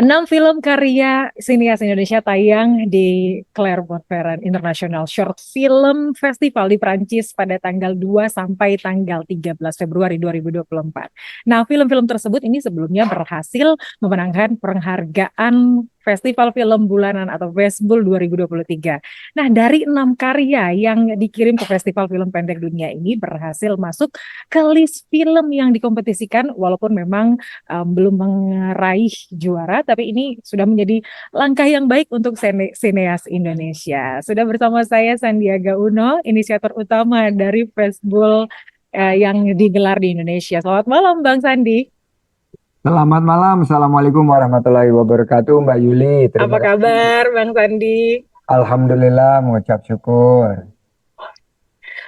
6 film karya sinias Indonesia tayang di Clermont-Ferrand International Short Film Festival di Prancis pada tanggal 2 sampai tanggal 13 Februari 2024. Nah, film-film tersebut ini sebelumnya berhasil memenangkan penghargaan Festival Film Bulanan atau Fesbul 2023. Nah, dari 6 karya yang dikirim ke Festival Film Pendek Dunia ini berhasil masuk ke list film yang dikompetisikan walaupun memang belum meraih juara, tapi ini sudah menjadi langkah yang baik untuk sineas Indonesia. Sudah bersama saya Sandiaga Uno, inisiator utama dari Fesbul yang digelar di Indonesia. Selamat malam, Bang Sandi. Selamat malam, Assalamualaikum warahmatullahi wabarakatuh, Mbak Yuli. Apa Terima kasih. kabar, Bang Sandi? Alhamdulillah, mengucap syukur.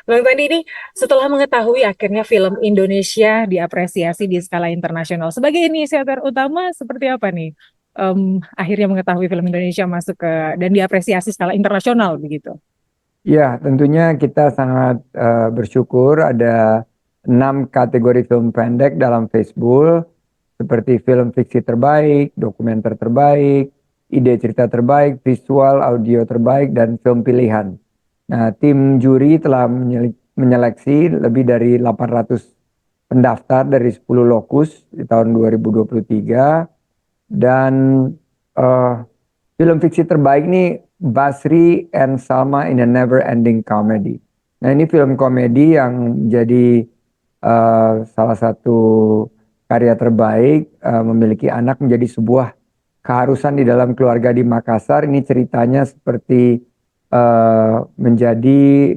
Bang Sandi ini setelah mengetahui akhirnya film Indonesia diapresiasi di skala internasional, sebagai inisiator utama seperti apa nih? Akhirnya mengetahui film Indonesia masuk ke dan diapresiasi skala internasional begitu. Ya, tentunya kita sangat bersyukur ada 6 kategori film pendek dalam Facebook, seperti film fiksi terbaik, dokumenter terbaik, ide cerita terbaik, visual, audio terbaik, dan film pilihan. Nah, tim juri telah menyeleksi lebih dari 800 pendaftar dari 10 lokus di tahun 2023 dan eh, film fiksi terbaik nih Basri and Salma in a Never Ending Comedy. Nah, ini film komedi yang jadi salah satu karya terbaik, memiliki anak menjadi sebuah keharusan di dalam keluarga di Makassar. Ini ceritanya seperti menjadi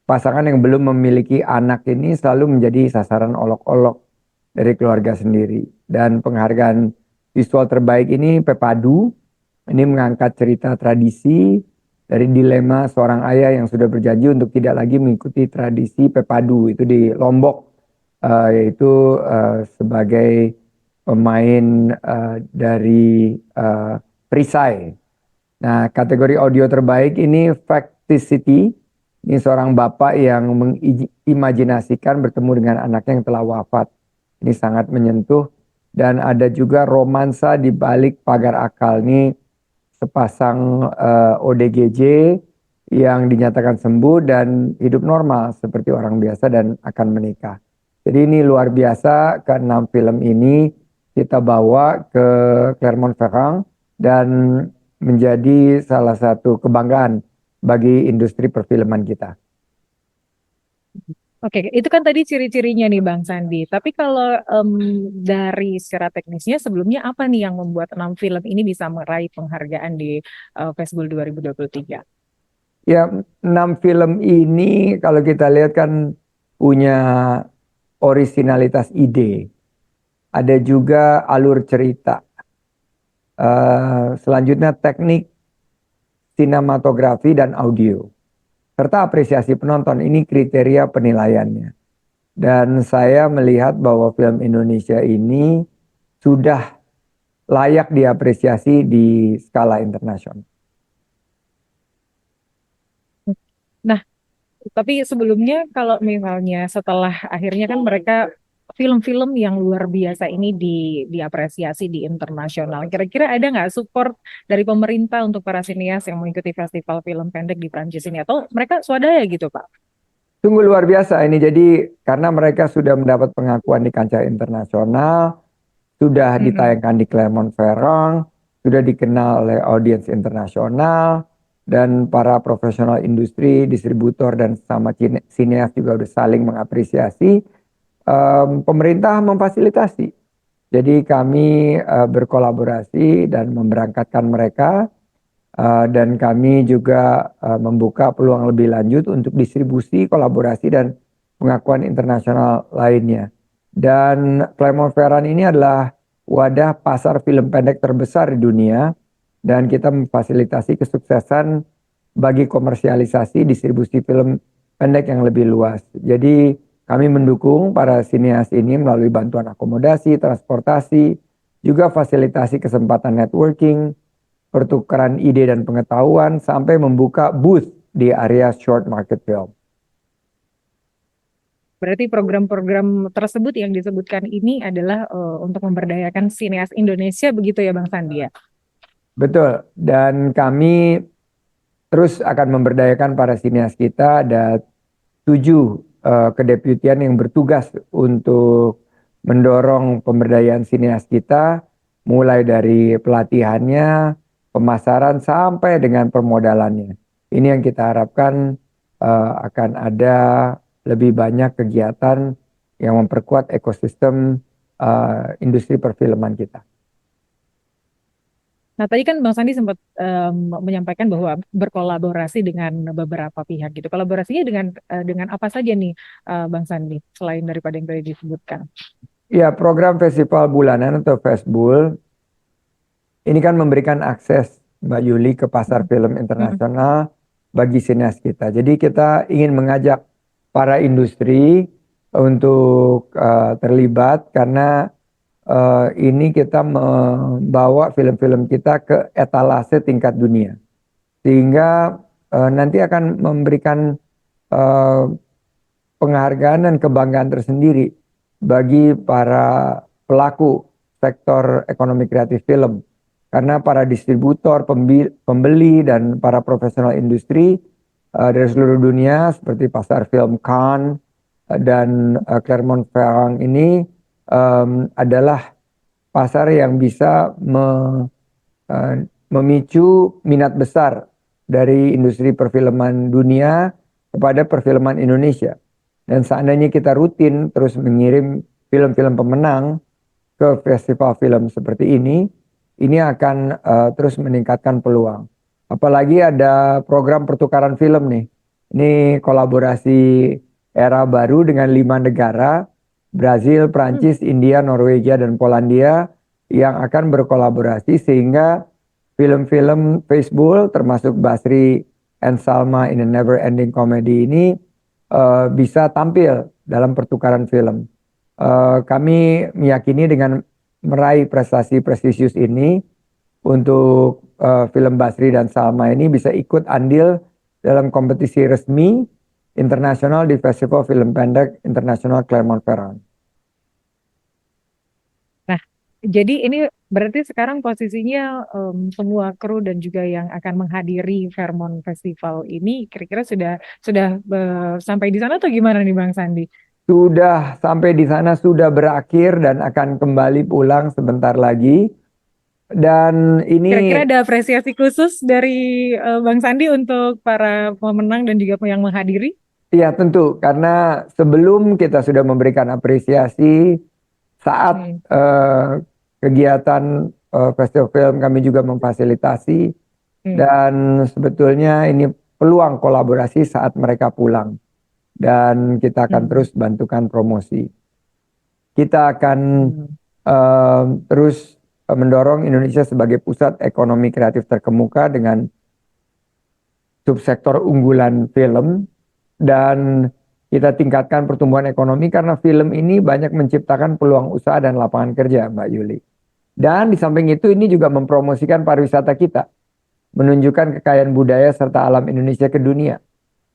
pasangan yang belum memiliki anak ini selalu menjadi sasaran olok-olok dari keluarga sendiri. Dan penghargaan visual terbaik ini Pepadu, ini mengangkat cerita tradisi dari dilema seorang ayah yang sudah berjanji untuk tidak lagi mengikuti tradisi Pepadu itu di Lombok, yaitu sebagai pemain dari perisai. Nah, kategori audio terbaik ini Facticity. Ini seorang bapak yang mengimajinasikan bertemu dengan anaknya yang telah wafat. Ini sangat menyentuh. Dan ada juga romansa di balik pagar akal. Ini sepasang ODGJ yang dinyatakan sembuh dan hidup normal seperti orang biasa dan akan menikah. Jadi ini luar biasa, ke-6 film ini kita bawa ke Clermont-Ferrand dan menjadi salah satu kebanggaan bagi industri perfilman kita. Oke, itu kan tadi ciri-cirinya nih Bang Sandi. Tapi kalau dari secara teknisnya sebelumnya apa nih yang membuat 6 film ini bisa meraih penghargaan di Fesbul 2023? Ya, 6 film ini kalau kita lihat kan punya orisinalitas ide. Ada juga alur cerita. Selanjutnya teknik sinematografi dan audio. Serta apresiasi penonton, ini kriteria penilaiannya. Dan saya melihat bahwa film Indonesia ini sudah layak diapresiasi di skala internasional. Nah, tapi sebelumnya kalau misalnya setelah akhirnya kan mereka film-film yang luar biasa ini diapresiasi di internasional. Kira-kira ada nggak support dari pemerintah untuk para sinias yang mengikuti festival film pendek di Prancis ini atau mereka swadaya gitu, Pak? Sungguh luar biasa ini. Jadi karena mereka sudah mendapat pengakuan di kancah internasional, sudah Mm-mm. ditayangkan di Clermont-Ferrand, sudah dikenal oleh audiens internasional, dan para profesional industri, distributor, dan sama sineas juga sudah saling mengapresiasi. Pemerintah memfasilitasi. Jadi kami berkolaborasi dan memberangkatkan mereka, dan kami juga membuka peluang lebih lanjut untuk distribusi, kolaborasi, dan pengakuan internasional lainnya. Dan Clermont-Ferrand ini adalah wadah pasar film pendek terbesar di dunia, dan kita memfasilitasi kesuksesan bagi komersialisasi distribusi film pendek yang lebih luas. Jadi kami mendukung para sineas ini melalui bantuan akomodasi, transportasi, juga fasilitasi kesempatan networking, pertukaran ide dan pengetahuan, sampai membuka booth di area short market film. Berarti program-program tersebut yang disebutkan ini adalah untuk memberdayakan sineas Indonesia begitu ya Bang Sandi ya? Betul, dan kami terus akan memberdayakan para sinias kita. Ada 7 kedeputian yang bertugas untuk mendorong pemberdayaan sinias kita, mulai dari pelatihannya, pemasaran, sampai dengan permodalannya. Ini yang kita harapkan akan ada lebih banyak kegiatan yang memperkuat ekosistem industri perfilman kita. Nah, tadi kan Bang Sandi sempat menyampaikan bahwa berkolaborasi dengan beberapa pihak gitu. Kolaborasinya dengan apa saja nih, Bang Sandi, selain daripada yang tadi disebutkan? Ya, program festival bulanan atau Fesbul ini kan memberikan akses Mbak Yuli ke pasar Mm, film mm, internasional bagi sineas kita. Jadi kita ingin mengajak para industri untuk terlibat, karena ini kita membawa film-film kita ke etalase tingkat dunia. Sehingga nanti akan memberikan eh, penghargaan dan kebanggaan tersendiri bagi para pelaku sektor ekonomi kreatif film. Karena para distributor, pembeli, dan para profesional industri dari seluruh dunia seperti pasar film Cannes dan Clermont-Ferrand ini adalah pasar yang bisa memicu minat besar dari industri perfilman dunia kepada perfilman Indonesia. Dan seandainya kita rutin terus mengirim film-film pemenang ke festival film seperti ini akan terus meningkatkan peluang. Apalagi ada program pertukaran film nih. Ini kolaborasi era baru dengan 5 negara, Brazil, mm. Prancis, India, Norwegia, dan Polandia, yang akan berkolaborasi sehingga film-film Faceball termasuk Basri and Salma in a Never Ending Comedy ini bisa tampil dalam pertukaran film. Kami meyakini dengan meraih prestasi prestisius ini, untuk film Basri dan Salma ini bisa ikut andil dalam kompetisi resmi internasional di Festival Film Pendek Internasional Clermont-Ferrand. Nah, jadi ini berarti sekarang posisinya semua kru dan juga yang akan menghadiri Fairmont Festival ini kira-kira sudah sampai di sana atau gimana nih Bang Sandi? Sudah sampai di sana, sudah berakhir dan akan kembali pulang sebentar lagi. Dan Kira-kira ini ada apresiasi khusus dari Bang Sandi untuk para pemenang dan juga yang menghadiri? ya tentu, karena sebelum kita sudah memberikan apresiasi saat Hmm. kegiatan festival film, kami juga memfasilitasi, Hmm. dan sebetulnya ini peluang kolaborasi saat mereka pulang, dan kita akan Hmm. terus bantukan promosi. Kita akan Hmm. terus mendorong Indonesia sebagai pusat ekonomi kreatif terkemuka dengan subsektor unggulan film, dan kita tingkatkan pertumbuhan ekonomi karena film ini banyak menciptakan peluang usaha dan lapangan kerja, Mbak Yuli. Dan di samping itu ini juga mempromosikan pariwisata kita, menunjukkan kekayaan budaya serta alam Indonesia ke dunia,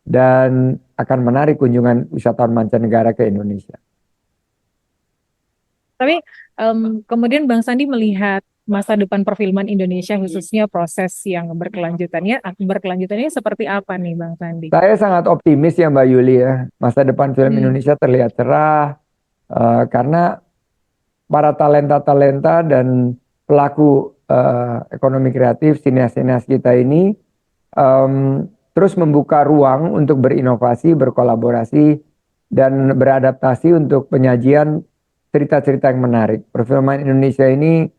dan akan menarik kunjungan wisatawan mancanegara ke Indonesia. Tapi kemudian Bang Sandi melihat masa depan perfilman Indonesia khususnya proses yang berkelanjutannya seperti apa nih Bang Sandi? Saya sangat optimis ya Mbak Yuli ya, masa depan film Hmm. Indonesia terlihat cerah karena para talenta-talenta dan pelaku ekonomi kreatif, sineas-sineas kita ini terus membuka ruang untuk berinovasi, berkolaborasi, dan beradaptasi untuk penyajian cerita-cerita yang menarik. Perfilman Indonesia ini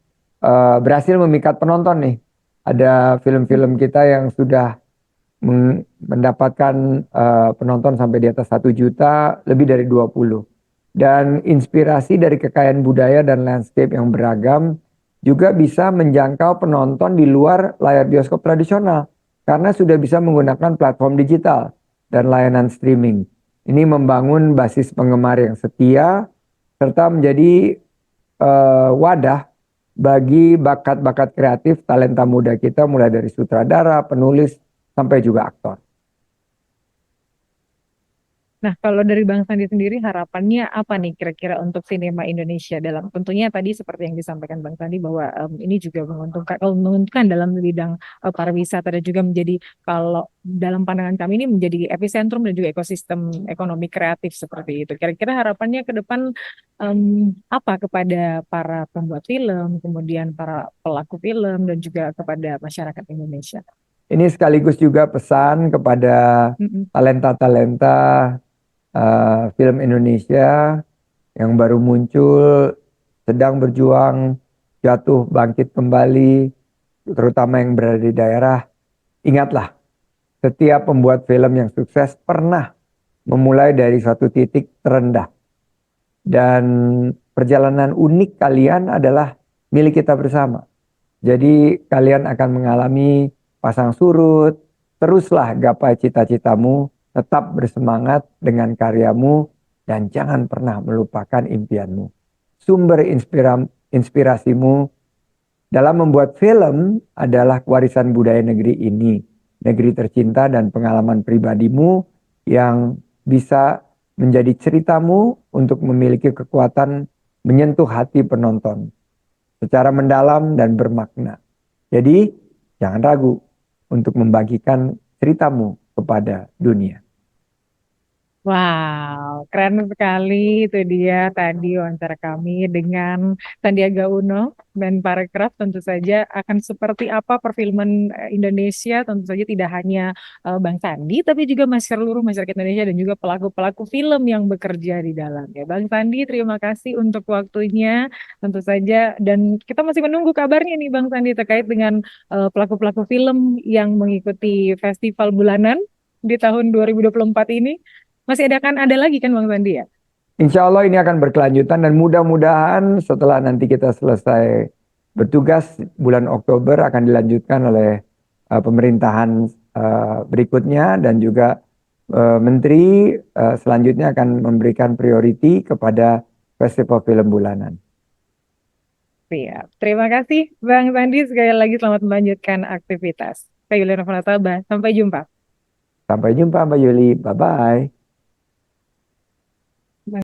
berhasil memikat penonton nih. Ada film-film kita yang sudah mendapatkan penonton sampai di atas 1 juta, lebih dari 20. Dan inspirasi dari kekayaan budaya dan landscape yang beragam juga bisa menjangkau penonton di luar layar bioskop tradisional, karena sudah bisa menggunakan platform digital dan layanan streaming. Ini membangun basis penggemar yang setia serta menjadi wadah bagi bakat-bakat kreatif talenta muda kita, mulai dari sutradara, penulis, sampai juga aktor. Nah, kalau dari Bang Sandi sendiri harapannya apa nih kira-kira untuk sinema Indonesia dalam tentunya tadi seperti yang disampaikan Bang Sandi bahwa ini juga menguntungkan kalau menguntungkan dalam bidang pariwisata dan juga menjadi kalau dalam pandangan kami ini menjadi epicentrum dan juga ekosistem ekonomi kreatif seperti itu. Kira-kira harapannya ke depan apa kepada para pembuat film, kemudian para pelaku film dan juga kepada masyarakat Indonesia? Ini sekaligus juga pesan kepada Mm-mm. talenta-talenta film Indonesia yang baru muncul, sedang berjuang, jatuh, bangkit kembali, terutama yang berada di daerah. Ingatlah, setiap pembuat film yang sukses pernah memulai dari suatu titik terendah. Dan perjalanan unik kalian adalah milik kita bersama. Jadi kalian akan mengalami pasang surut, teruslah gapai cita-citamu, tetap bersemangat dengan karyamu, dan jangan pernah melupakan impianmu. Sumber inspirasimu dalam membuat film adalah warisan budaya negeri ini, negeri tercinta dan pengalaman pribadimu yang bisa menjadi ceritamu untuk memiliki kekuatan menyentuh hati penonton secara mendalam dan bermakna. Jadi, jangan ragu untuk membagikan ceritamu kepada dunia. Wow, keren sekali itu dia tadi wawancara kami dengan Sandiaga Uno dan Parekraf tentu saja akan seperti apa perfilman Indonesia tentu saja tidak hanya Bang Sandi tapi juga seluruh masyarakat Indonesia dan juga pelaku-pelaku film yang bekerja di dalamnya. Bang Sandi terima kasih untuk waktunya tentu saja dan kita masih menunggu kabarnya nih Bang Sandi terkait dengan pelaku-pelaku film yang mengikuti festival bulanan di tahun 2024 ini. Masih ada lagi kan Bang Sandi ya? Insya Allah ini akan berkelanjutan dan mudah-mudahan setelah nanti kita selesai bertugas bulan Oktober akan dilanjutkan oleh pemerintahan berikutnya dan juga menteri selanjutnya akan memberikan priority kepada festival film bulanan. Siap. Terima kasih Bang Sandi. Sekali lagi selamat melanjutkan aktivitas. Saya Yuliana Fanataba. Sampai jumpa. Sampai jumpa Mbak Yuli, bye-bye.